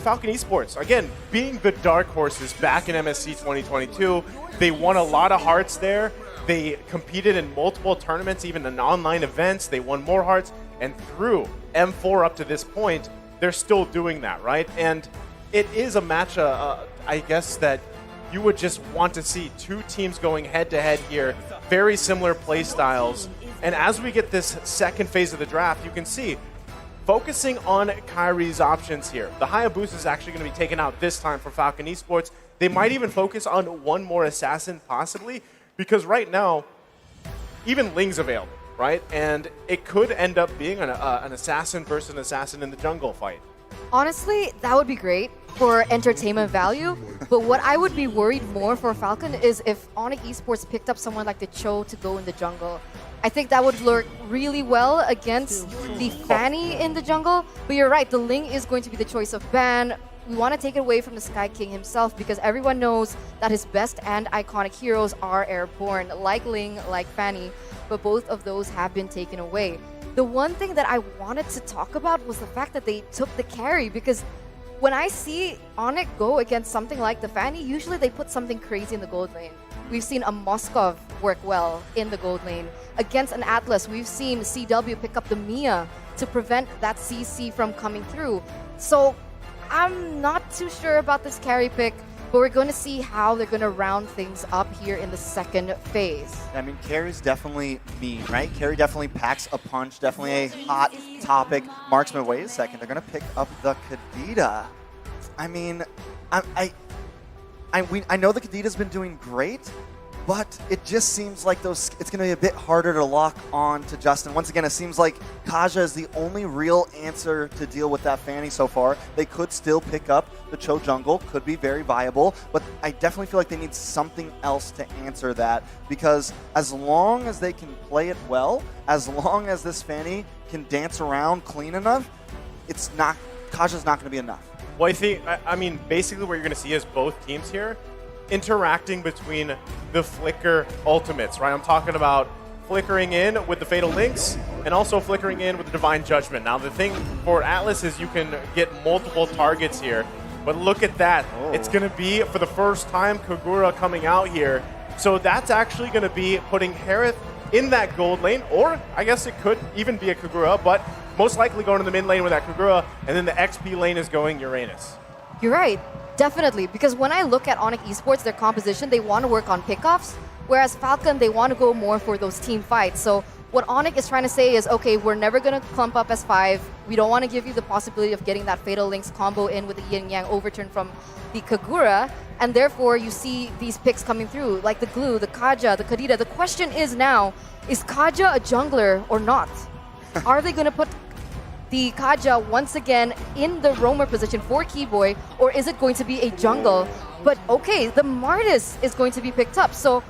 Falcon Esports, again, being the dark horses back in MSC 2022, they won a lot of hearts there. They competed in multiple tournaments, even in online events. They won more hearts, and through M4 up to this point, they're still doing that, right? And it is a match, I guess, that you would just want to see two teams going head-to-head here, very similar play styles. And as we get this second phase of the draft, you can see, focusing on Kyrie's options here. The Hayabusa is actually going to be taken out this time for Falcon Esports. They might even focus on one more assassin, possibly, because right now, even Ling's available, right? And it could end up being an assassin versus an assassin in the jungle fight. Honestly, that would be great for entertainment value, but what I would be worried more for Falcon is if Onic Esports picked up someone like the Cho to go in the jungle. I think that would work really well against the Fanny in the jungle, but you're right, the Ling is going to be the choice of ban. We want to take it away from the Sky King himself because everyone knows that his best and iconic heroes are airborne, like Ling, like Fanny, but both of those have been taken away. The one thing that I wanted to talk about was the fact that they took the carry, because when I see Onic go against something like the Fanny, usually they put something crazy in the gold lane. We've seen a Moskov work well in the gold lane. Against an Atlas, we've seen CW pick up the Mia to prevent that CC from coming through. So I'm not too sure about this carry pick, but we're going to see how they're going to round things up here in the second phase. I mean, carry's definitely mean, right? Carry definitely packs a punch, definitely a hot topic. Marksman, wait a second, they're going to pick up the Kadita. I mean, I know the Kadita's been doing great, but it just seems like it's going to be a bit harder to lock on to Justin. Once again, it seems like Kaja is the only real answer to deal with that Fanny so far. They could still pick up the Cho jungle, could be very viable, but I definitely feel like they need something else to answer that, because as long as they can play it well, as long as this Fanny can dance around clean enough, Kaja's not going to be enough. Well, I mean, basically what you're going to see is both teams here interacting between the Flicker ultimates, right? I'm talking about flickering in with the Fatal Links and also flickering in with the Divine Judgment. Now, the thing for Atlas is you can get multiple targets here, but look at that. Oh. It's going to be, for the first time, Kagura coming out here. So that's actually going to be putting Harith in that gold lane, or I guess it could even be a Kagura, but most likely going to the mid lane with that Kagura, and then the XP lane is going Uranus. You're right. Definitely, because when I look at Onic Esports, their composition, they want to work on pickoffs, whereas Falcon, they want to go more for those team fights. So what Onic is trying to say is, okay, we're never going to clump up as 5. We don't want to give you the possibility of getting that Fatal Links combo in with the Yin Yang overturn from the Kagura, and therefore you see these picks coming through, like the Glue, the Kaja, the Kadita. The question is now, is Kaja a jungler or not? Are they going to put the Kaja once again in the roamer position for Keyboy, or is it going to be a jungle? But okay, the Martis is going to be picked up, so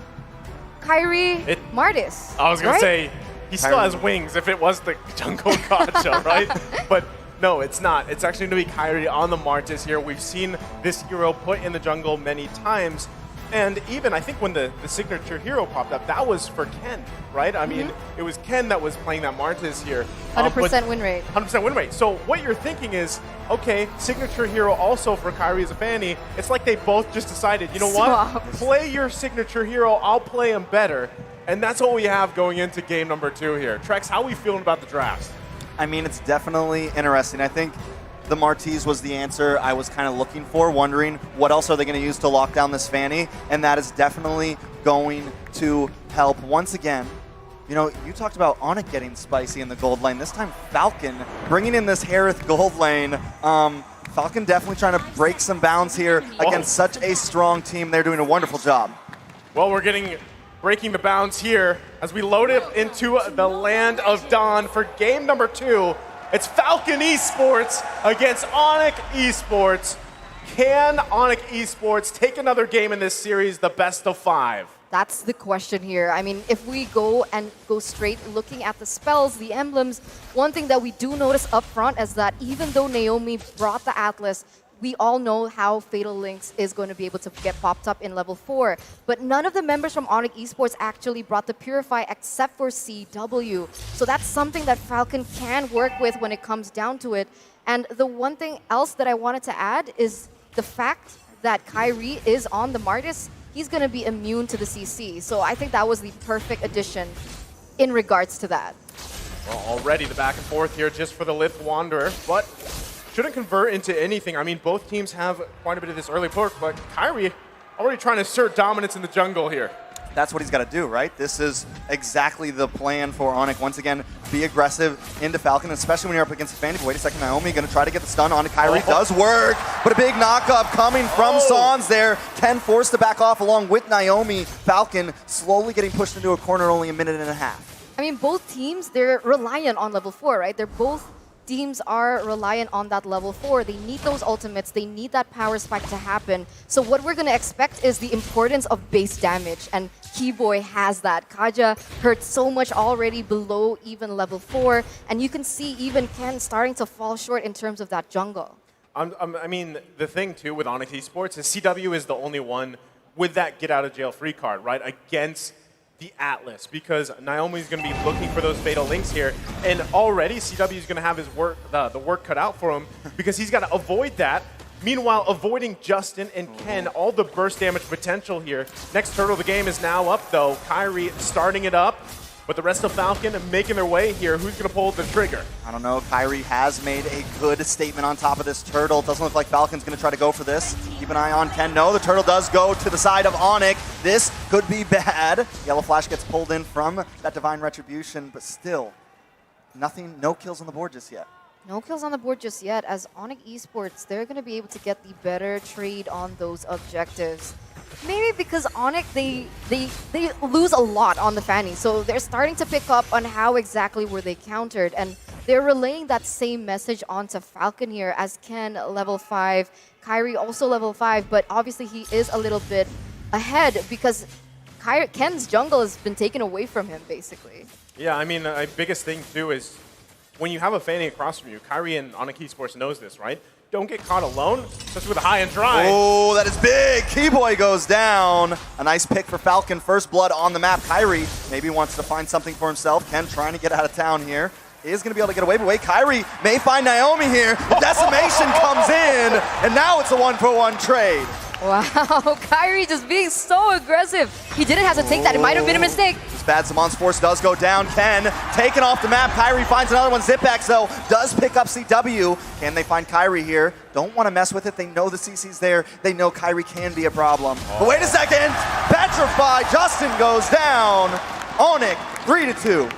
Kyrie, Martis. I was going right? to say, he still has wings if it was the jungle Kaja, right? But no, it's not. It's actually going to be Kyrie on the Martis here. We've seen this hero put in the jungle many times. And even, I think when the signature hero popped up, that was for Ken, right? I mean, it was Ken that was playing that Martis here. 100% win rate. 100% win rate. So what you're thinking is, okay, signature hero also for Kyrie as a Fanny. It's like they both just decided, you know what? Play your signature hero, I'll play him better. And that's what we have going into game number 2 here. Trex, how are we feeling about the draft? I mean, it's definitely interesting. I think the Martis was the answer I was kind of looking for, wondering what else are they going to use to lock down this Fanny, and that is definitely going to help. Once again, you know, you talked about Onic getting spicy in the gold lane. This time, Falcon bringing in this Harith gold lane. Falcon definitely trying to break some bounds here against such a strong team. They're doing a wonderful job. Well, we're breaking the bounds here as we load it into the Land of Dawn for game number 2. It's Falcon Esports against Onic Esports. Can Onic Esports take another game in this series, the best of 5? That's the question here. I mean, if we go straight looking at the spells, the emblems, one thing that we do notice up front is that even though Naomi brought the Atlas, we all know how Fatal Links is going to be able to get popped up in level 4. But none of the members from Onic Esports actually brought the Purify except for CW. So that's something that Falcon can work with when it comes down to it. And the one thing else that I wanted to add is the fact that Kyrie is on the Martis, he's going to be immune to the CC. So I think that was the perfect addition in regards to that. Well, already the back and forth here just for the Lift Wanderer, but shouldn't convert into anything. I mean, both teams have quite a bit of this early poke, but Kyrie already trying to assert dominance in the jungle here. That's what he's got to do, right? This is exactly the plan for Onic. Once again, be aggressive into Falcon, especially when you're up against a Fanny. Wait a second, Naomi going to try to get the stun on Kyrie. Does work, but a big knockup coming from Sans there. Ken forced to back off along with Naomi. Falcon slowly getting pushed into a corner, only a minute and a half. I mean, both teams, they're reliant on level 4, right? They're both teams are reliant on that level 4. They need those ultimates. They need that power spike to happen. So what we're going to expect is the importance of base damage. And Keyboy has that. Kaja hurt so much already below even level 4. And you can see even Ken starting to fall short in terms of that jungle. I mean, the thing, too, with Onic Esports is CW is the only one with that get-out-of-jail-free card, right, against the Atlas, because Naomi's going to be looking for those fatal links here, and already CW is going to have his work, the work cut out for him, because he's got to avoid that. Meanwhile, avoiding Justin and Ken, all the burst damage potential here. Next turtle of the game is now up, though. Kyrie starting it up, but the rest of Falcon making their way here. Who's going to pull the trigger? I don't know. Kyrie has made a good statement on top of this turtle. Doesn't look like Falcon's going to try to go for this. Keep an eye on Ken. No, the turtle does go to the side of Onic. This could be bad. Yellow Flash gets pulled in from that Divine Retribution, but still, nothing, no kills on the board just yet. No kills on the board just yet, as Onic Esports, they're going to be able to get the better trade on those objectives. Maybe because Onic, they lose a lot on the Fanny, so they're starting to pick up on how exactly were they countered, and they're relaying that same message onto Falcon here, as Ken level 5, Kyrie also level 5, but obviously he is a little bit ahead because Ken's jungle has been taken away from him, basically. Yeah, I mean, the biggest thing, too, is when you have a Fanny across from you, Kyrie and Onic Esports knows this, right? Don't get caught alone, especially with a high and dry. Oh, that is big. Keyboy goes down. A nice pick for Falcon. First blood on the map. Kyrie maybe wants to find something for himself. Ken trying to get out of town here. He is going to be able to get away, but wait, Kyrie may find Naomi here. Decimation comes in, and now it's a 1-for-1 trade. Wow, Kyrie just being so aggressive. He didn't hesitate. That it might have been a mistake. This bad Samon's Force does go down. Ken taken off the map. Kyrie finds another one. Zipbacks, though, does pick up CW. Can they find Kyrie here? Don't want to mess with it. They know the CC's there. They know Kyrie can be a problem. But wait a second. Petrify. Justin goes down. Onic, 3-2.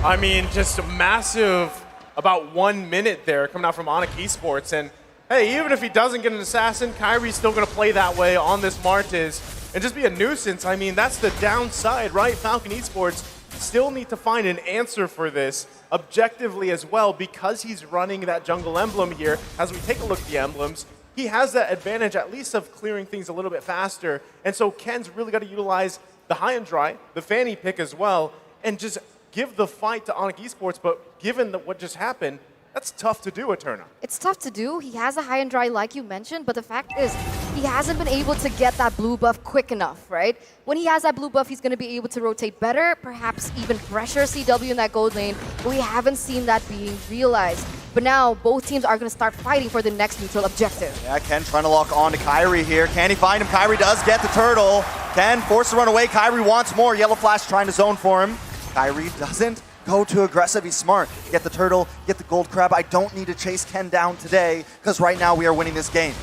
I mean, just a massive, about 1 minute there coming out from Onic Esports. And hey, even if he doesn't get an assassin, Kyrie's still going to play that way on this Martis and just be a nuisance. I mean, that's the downside, right? Falcon Esports still need to find an answer for this objectively as well, because he's running that jungle emblem here. As we take a look at the emblems, he has that advantage at least of clearing things a little bit faster. And so Ken's really got to utilize the high and dry, the Fanny pick as well, and just give the fight to Onic Esports. But given what just happened, that's tough to do, Eterna. It's tough to do. He has a high and dry like you mentioned, but the fact is he hasn't been able to get that blue buff quick enough, right? When he has that blue buff, he's going to be able to rotate better, perhaps even pressure CW in that gold lane, but we haven't seen that being realized. But now both teams are going to start fighting for the next neutral objective. Yeah, Ken trying to lock on to Kyrie here. Can he find him? Kyrie does get the turtle. Ken forced to run away. Kyrie wants more. Yellow Flash trying to zone for him. Kyrie doesn't go too aggressive. He's smart. Get the turtle, get the gold crab. I don't need to chase Ken down today because right now we are winning this game.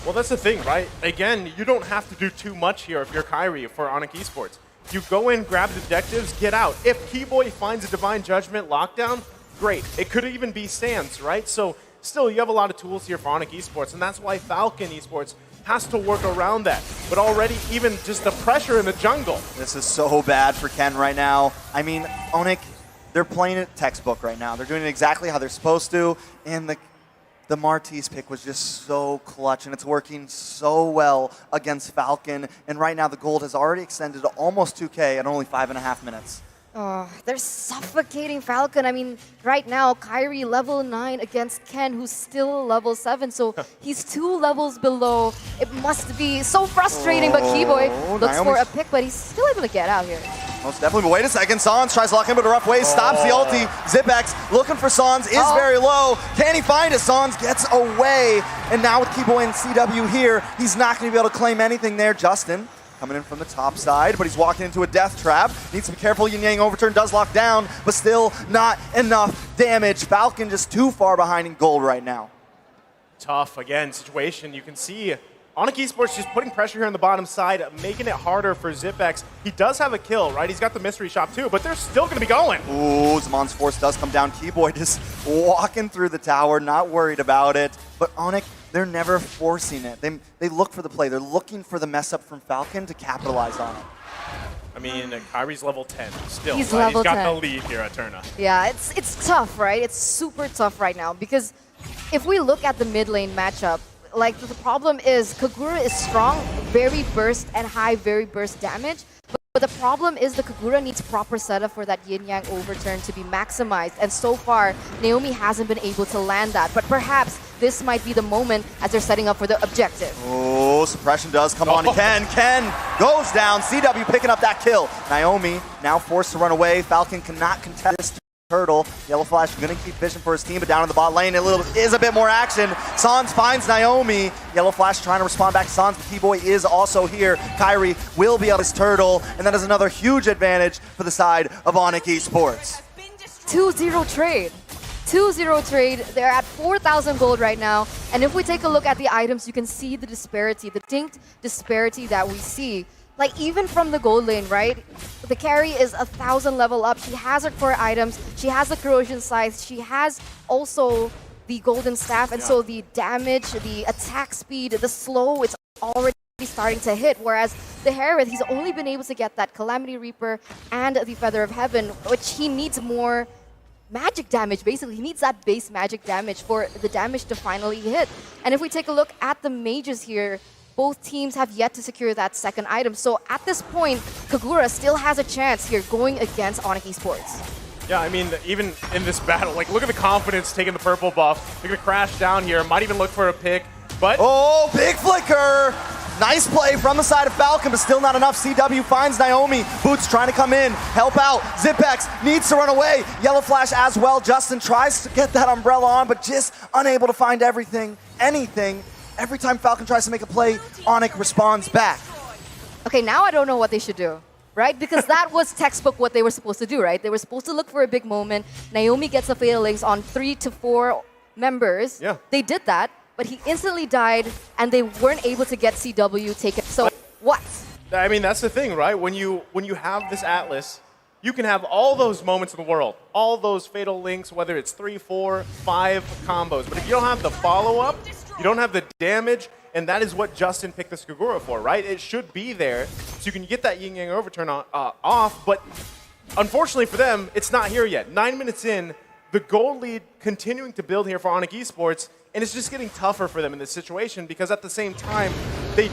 Well, that's the thing, right? Again, you don't have to do too much here if you're Kyrie for Onic Esports. You go in, grab the objectives, get out. If Keyboy finds a Divine Judgment lockdown, great. It could even be Sans, right? So still, you have a lot of tools here for Onic Esports, and that's why Falcon Esports has to work around that. But already, even just the pressure in the jungle. This is so bad for Ken right now. I mean, Onic, they're playing it textbook right now. They're doing it exactly how they're supposed to, and the Martis pick was just so clutch, and it's working so well against Falcon. And right now, the gold has already extended to almost 2K at only 5.5 minutes. Oh, they're suffocating Falcon. I mean, right now, Kyrie level 9 against Ken, who's still level 7. So he's 2 levels below. It must be so frustrating, but Keyboy looks for a pick, but he's still able to get out here. Most definitely, but wait a second. Sans tries to lock in, but a rough way, stops the ulti. Zipex looking for Sans, is very low. Can he find it? Sans gets away. And now with Keyboy and CW here, he's not going to be able to claim anything there. Justin coming in from the top side, but he's walking into a death trap. Needs to be careful. Yin Yang overturn does lock down, but still not enough damage. Falcon just too far behind in gold right now. Tough, again, situation. You can see Onic Esports just putting pressure here on the bottom side, making it harder for Zipex. He does have a kill, right? He's got the mystery shop too, but they're still going to be going. Ooh, Zamon's force does come down. Keyboy just walking through the tower, not worried about it. But Onic, they're never forcing it. They look for the play. They're looking for the mess up from Falcon to capitalize on it. I mean, Kyrie's level 10 still. He's right? level He's got 10. the lead here at Turna. Yeah, it's tough, right? It's super tough right now because if we look at the mid lane matchup, like the problem is Kagura is strong, very burst and high, very burst damage. But the problem is the Kagura needs proper setup for that Yin Yang overturn to be maximized. And so far, Naomi hasn't been able to land that. But perhaps this might be the moment as they're setting up for the objective. Oh, suppression does come on to Ken. Ken goes down. CW picking up that kill. Naomi now forced to run away. Falcon cannot contest this turtle. Yellow Flash going to keep vision for his team, but down in the bot lane, is a bit more action. Sans finds Naomi. Yellow Flash trying to respond back to Sans, but Keyboy is also here. Kyrie will be on his turtle, and that is another huge advantage for the side of Onic Esports. 2-0 trade. 2-0 trade. They're at 4,000 gold right now. And if we take a look at the items, you can see the disparity, the distinct disparity that we see. Like, even from the gold lane, right? The carry is 1,000 level up. She has her core items. She has the corrosion scythe. She has also the golden staff. And so the damage, the attack speed, the slow, it's already starting to hit. Whereas the Herod, he's only been able to get that Calamity Reaper and the Feather of Heaven, which he needs more magic damage, basically. He needs that base magic damage for the damage to finally hit. And if we take a look at the mages here, both teams have yet to secure that second item. So at this point, Kagura still has a chance here going against Onic Esports. Yeah, I mean, even in this battle, like, look at the confidence taking the purple buff. They're going to crash down here, might even look for a pick, but... Oh, big flicker! Nice play from the side of Falcon, but still not enough. CW finds Naomi. Boots trying to come in, help out. Zipex needs to run away. Yellow Flash as well. Justin tries to get that umbrella on, but just unable to find anything. Every time Falcon tries to make a play, Onic responds back. Okay, now I don't know what they should do, right? Because that was textbook what they were supposed to do, right? They were supposed to look for a big moment. Naomi gets the Fatal Links on 3 to 4 members. Yeah. They did that, but he instantly died, and they weren't able to get CW taken. So what? I mean, that's the thing, right? When you have this Atlas, you can have all those moments in the world, all those Fatal Links, whether it's 3, 4, 5 combos. But if you don't have the follow-up, you don't have the damage, and that is what Justin picked this Kagura for, right? It should be there, so you can get that Yin Yang overturn off, but unfortunately for them, it's not here yet. 9 minutes in, the gold lead continuing to build here for Onic Esports, and it's just getting tougher for them in this situation because at the same time, they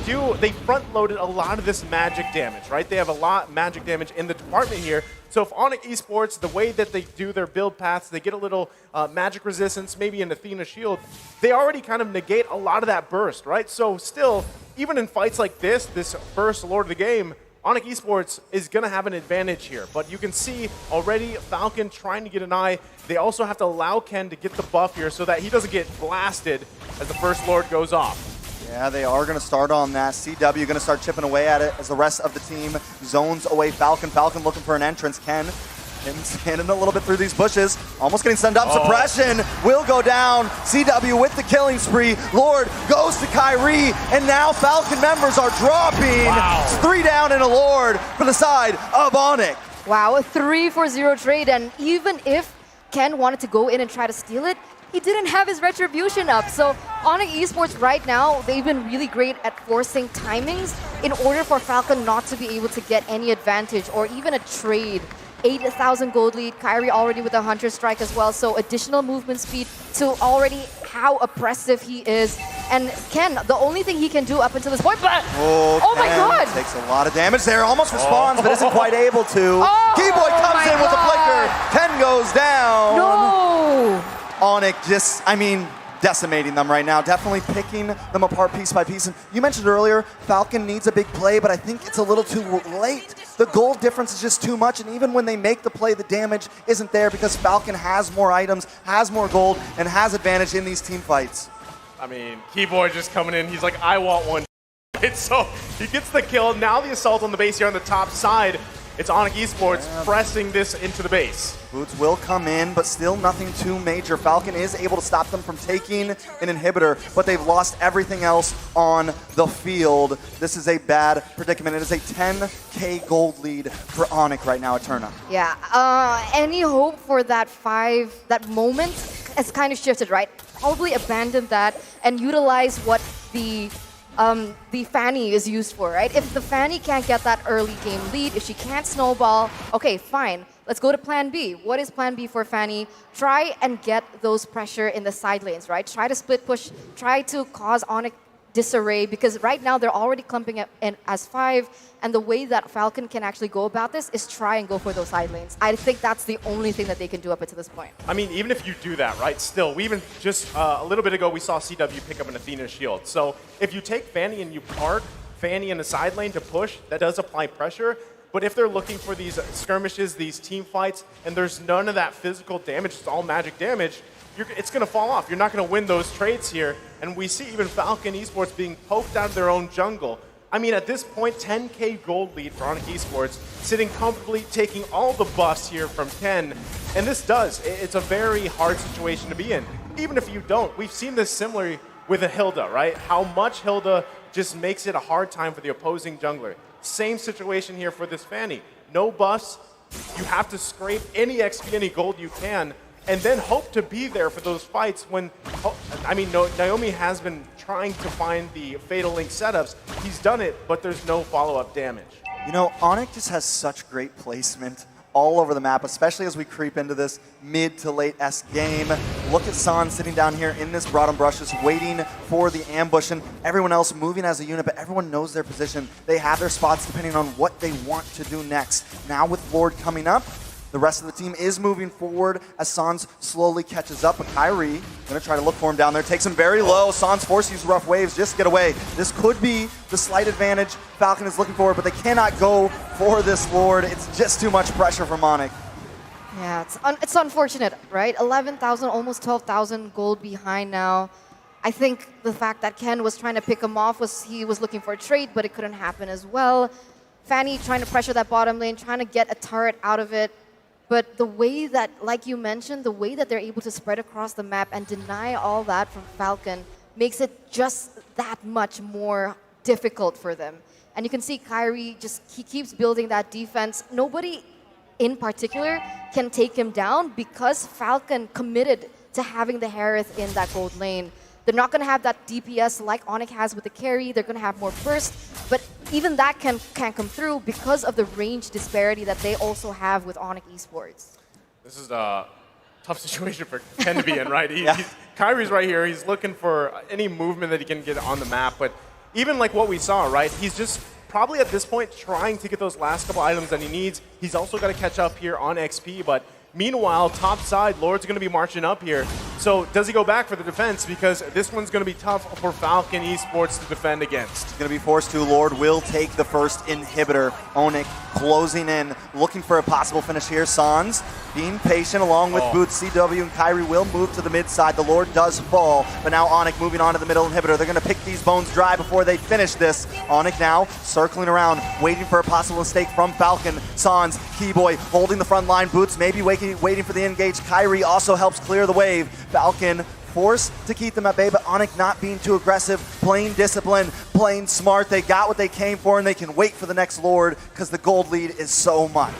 front-loaded a lot of this magic damage, right? They have a lot of magic damage in the department here. So if Onic Esports, the way that they do their build paths, they get a little magic resistance, maybe an Athena shield, they already kind of negate a lot of that burst, right? So still, even in fights like this first Lord of the Game, Onic Esports is going to have an advantage here. But you can see already Falcon trying to get an eye. They also have to allow Ken to get the buff here so that he doesn't get blasted as the first Lord goes off. Yeah, they are going to start on that. CW going to start chipping away at it as the rest of the team zones away Falcon. Falcon looking for an entrance. Ken, him standing a little bit through these bushes. Almost getting sent up. Suppression will go down. CW with the killing spree. Lord goes to Kyrie. And now Falcon members are dropping. Wow. It's 3 down and a Lord for the side of Onic. Wow, a 3-4-0 trade. And even if Ken wanted to go in and try to steal it, he didn't have his retribution up. So Onic Esports right now, they've been really great at forcing timings in order for Falcon not to be able to get any advantage or even a trade. 8,000 gold lead, Kyrie already with a Hunter Strike as well, so additional movement speed to already how oppressive he is. And Ken, the only thing he can do up until this point, but oh my god! Takes a lot of damage there, almost responds, but isn't quite able to. Keyboy comes in with a flicker, Ken goes down. No! Onic just, I mean, decimating them right now, definitely picking them apart piece by piece. And you mentioned earlier, Falcon needs a big play, but I think it's a little too late. The gold difference is just too much, and even when they make the play, the damage isn't there because Falcon has more items, has more gold, and has advantage in these team fights. I mean, Keyboard just coming in. He's like, I want one. So he gets the kill. Now the assault on the base here on the top side. It's Onic Esports pressing this into the base. Boots will come in, but still nothing too major. Falcon is able to stop them from taking an inhibitor, but they've lost everything else on the field. This is a bad predicament. It is a 10K gold lead for Onic right now at Turna. Yeah, any hope for that that moment has kind of shifted, right? Probably abandon that and utilize what the Fanny is used for, right? If the Fanny can't get that early game lead, if she can't snowball, okay, fine. Let's go to plan B. What is plan B for Fanny? Try and get those pressure in the side lanes, right? Try to split push, try to cause Onic disarray, because right now they're already clumping in as 5, and the way that Falcon can actually go about this is try and go for those side lanes. I think that's the only thing that they can do up until this point. I mean, even if you do that, right, still, we even just a little bit ago, we saw CW pick up an Athena shield. So if you take Fanny and you park Fanny in the side lane to push, that does apply pressure. But if they're looking for these skirmishes, these team fights, and there's none of that physical damage, it's all magic damage, it's going to fall off. You're not going to win those trades here. And we see even Falcon Esports being poked out of their own jungle. I mean, at this point, 10K gold lead for Onic Esports, sitting comfortably, taking all the buffs here from Ken. And this it's a very hard situation to be in. Even if you don't, we've seen this similarly with a Hilda, right? How much Hilda just makes it a hard time for the opposing jungler. Same situation here for this Fanny. No buffs, you have to scrape any XP, any gold you can, and then hope to be there for those fights when, I mean, Naomi has been trying to find the Fatal Link setups. He's done it, but there's no follow-up damage. You know, Onic just has such great placement all over the map, especially as we creep into this mid to late S game. Look at San sitting down here in this bottom brush, just waiting for the ambush, and everyone else moving as a unit, but everyone knows their position. They have their spots depending on what they want to do next. Now with Lord coming up, the rest of the team is moving forward as Sans slowly catches up, but Kyrie gonna try to look for him down there. Takes him very low. Sans forced to use rough waves, just get away. This could be the slight advantage Falcon is looking for, but they cannot go for this Lord. It's just too much pressure from Onic. Yeah, it's unfortunate, right? 11,000, almost 12,000 gold behind now. I think the fact that Ken was trying to pick him off he was looking for a trade, but it couldn't happen as well. Fanny trying to pressure that bottom lane, trying to get a turret out of it. But the way that, like you mentioned, the way that they're able to spread across the map and deny all that from Falcon makes it just that much more difficult for them. And you can see Kyrie he keeps building that defense. Nobody in particular can take him down because Falcon committed to having the Harith in that gold lane. They're not going to have that DPS like Onic has with the carry. They're going to have more burst, but even that can't come through because of the range disparity that they also have with Onic Esports. This is a tough situation for Ken to be in, right? Kyrie's right here. He's looking for any movement that he can get on the map, but even like what we saw, right? He's just probably at this point trying to get those last couple items that he needs. He's also got to catch up here on XP, but meanwhile, top side, Lord's going to be marching up here. So does he go back for the defense? Because this one's going to be tough for Falcon Esports to defend against. He's going to be forced to. Lord will take the first inhibitor. Onic closing in, looking for a possible finish here. Sans being patient along with Boots. CW and Kyrie will move to the mid side. The Lord does fall, but now Onic moving on to the middle inhibitor. They're going to pick these bones dry before they finish this. Onic now circling around, waiting for a possible mistake from Falcon. Sans, Keyboy holding the front line. Boots maybe waiting for the engage. Kyrie also helps clear the wave. Falcon forced to keep them at bay, but Onic not being too aggressive, playing disciplined, playing smart. They got what they came for, and they can wait for the next Lord because the gold lead is so much.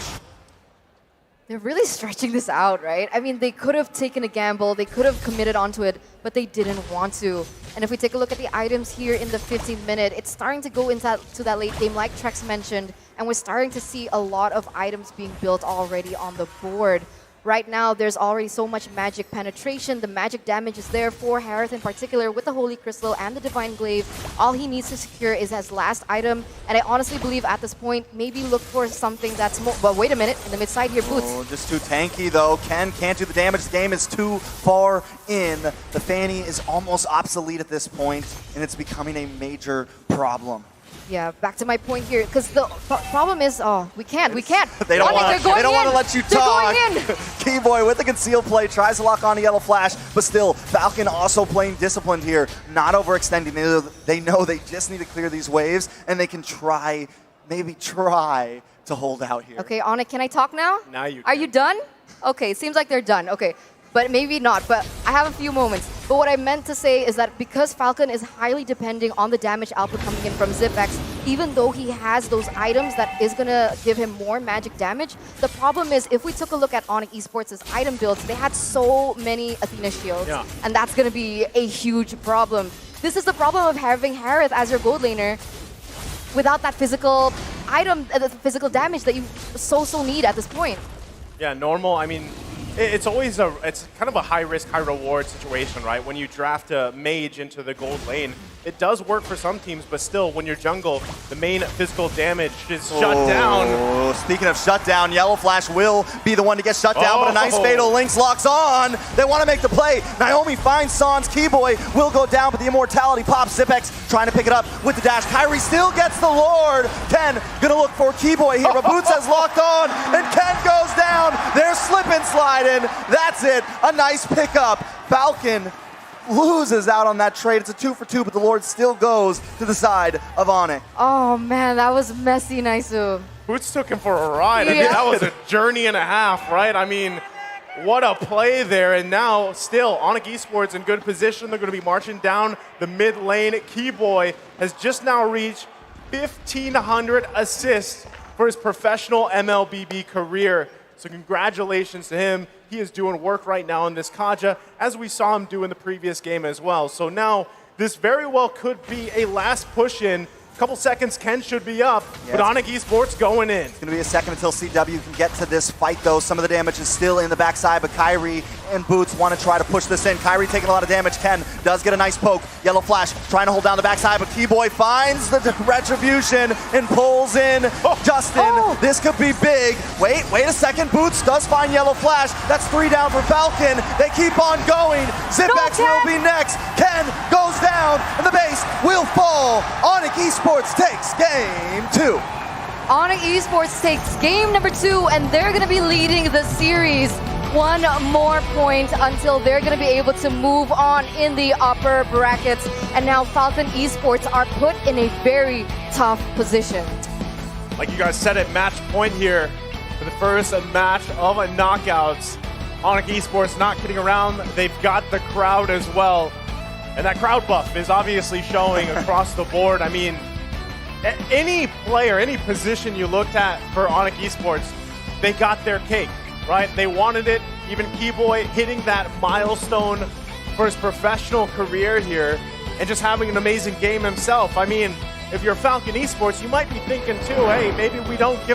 They're really stretching this out, right? I mean, they could have taken a gamble, they could have committed onto it, but they didn't want to. And if we take a look at the items here in the 15th minute, it's starting to go into that late game, like Trex mentioned, and we're starting to see a lot of items being built already on the board. right now there's already so much magic penetration. The magic damage is there for Harith in particular with the Holy Crystal and the Divine Glaive. All he needs to secure is his last item. And I honestly believe at this point, maybe look for something that's more... But wait a minute, in the mid side here, Boots. Oh, just too tanky though. Ken can't do the damage. The game is too far in. The Fanny is almost obsolete at this point, and it's becoming a major problem. Yeah, back to my point here, because the problem is, we can't. They don't want to let you talk. They're going in. Keyboy with the concealed play tries to lock on a yellow flash, but still, Falcon also playing disciplined here, not overextending. They know they just need to clear these waves, and they can try, maybe try to hold out here. Okay, Onic, can I talk now? Now you can. Are you done? Okay, seems like they're done. Okay, but maybe not, but I have a few moments. But what I meant to say is that because Falcon is highly depending on the damage output coming in from Zipex, even though he has those items that is going to give him more magic damage, the problem is if we took a look at Onic Esports' item builds, they had so many Athena shields, and that's going to be a huge problem. This is the problem of having Harith as your gold laner without that physical item, the physical damage that you so need at this point. Yeah, normal, I mean, it's always it's kind of a high risk, high reward situation, right? When you draft a mage into the gold lane, it does work for some teams, but still, when you're jungle, the main physical damage is shut down. Speaking of shut down, Yellow Flash will be the one to get shut down, but a nice Fatal Lynx locks on. They want to make the play. Naomi finds Sans. Keyboy will go down, but the immortality pops. Zipex trying to pick it up with the dash. Kyrie still gets the Lord. Ken gonna look for Keyboy here, but Boots has locked on, and Ken goes down. They're slip and sliding. That's it. A nice pickup. Falcon loses out on that trade. It's a 2-for-2, but the Lord still goes to the side of Onic. Oh man, that was messy, Naisu. Boots took him for a ride. I mean, that was a journey and a half, right? I mean, what a play there. And now, still, Onic Esports in good position. They're going to be marching down the mid lane. Keyboy has just now reached 1,500 assists for his professional MLBB career. So congratulations to him. He is doing work right now in this Kaja, as we saw him do in the previous game as well. So now, this very well could be a last push-in. Couple seconds, Ken should be up, but Onic Esports going in. It's going to be a second until CW can get to this fight, though. Some of the damage is still in the backside, but Kyrie and Boots want to try to push this in. Kyrie taking a lot of damage. Ken does get a nice poke. Yellow Flash trying to hold down the backside, but Keyboy finds the retribution and pulls in Justin. This could be big. Wait a second. Boots does find Yellow Flash. That's 3 down for Falcon. They keep on going. Zipex will be next. Ken goes down, and the base will fall. Onic Esports takes game 2. Onic Esports takes game number 2, and they're going to be leading the series. One more point until they're going to be able to move on in the upper brackets. And now Falcon Esports are put in a very tough position. Like you guys said, at match point here for the first match of knockouts. Onic Esports not kidding around. They've got the crowd as well. And that crowd buff is obviously showing across the board. I mean, any player, any position you looked at for Onic Esports, they got their cake, right? They wanted it. Even Keyboy hitting that milestone for his professional career here and just having an amazing game himself. I mean, if you're Falcon Esports, you might be thinking too, hey, maybe we don't give